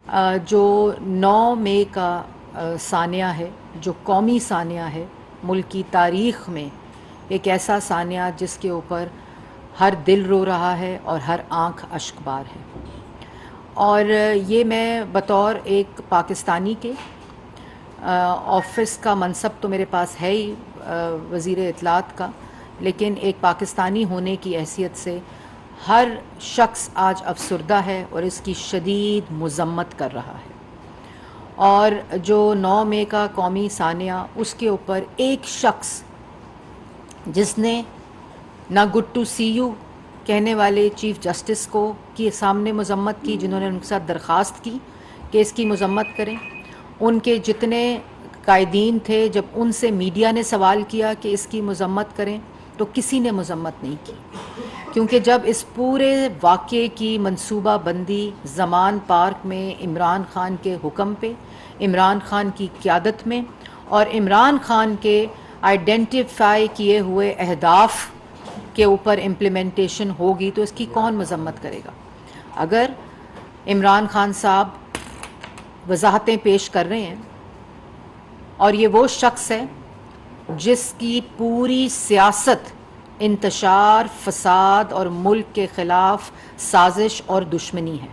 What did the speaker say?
जो 9 मई का सानिया है, जो कौमी सानिया है, मुल्क की तारीख़ में एक ऐसा सानिया जिसके ऊपर हर दिल रो रहा है और हर आँख अश्कबार है। और ये मैं बतौर एक पाकिस्तानी के ऑफ़िस का मनसब तो मेरे पास है ही, वज़ीर इत्तलात का, लेकिन एक पाकिस्तानी होने की हैसियत से हर शख्स आज अफसरदा है और इसकी शदीद मज़म्मत कर रहा है। और जो 9 मई का कौमी सानिया, उसके ऊपर एक शख्स जिसने ना गुड टू सी यू कहने वाले चीफ़ जस्टिस को के सामने मज़म्मत की, जिन्होंने उनके साथ दरख्वास्त की कि इसकी मज़म्मत करें, उनके जितने कायदीन थे, जब उनसे मीडिया ने सवाल किया कि इसकी मज़म्मत करें तो किसी ने मज़म्मत नहीं की, क्योंकि जब इस पूरे वाक़े की मनसूबा बंदी ज़मान पार्क में इमरान खान के हुक्म पे, इमरान खान की क़यादत में और इमरान खान के आइडेंटिफाई किए हुए अहदाफ के ऊपर इम्प्लीमेंटेशन होगी, तो इसकी कौन मज़म्मत करेगा। अगर इमरान खान साहब वजाहतें पेश कर रहे हैं और ये वो शख्स है जिसकी पूरी सियासत इंतशार, फसाद और मुल्क के ख़िलाफ़ साजिश और दुश्मनी है,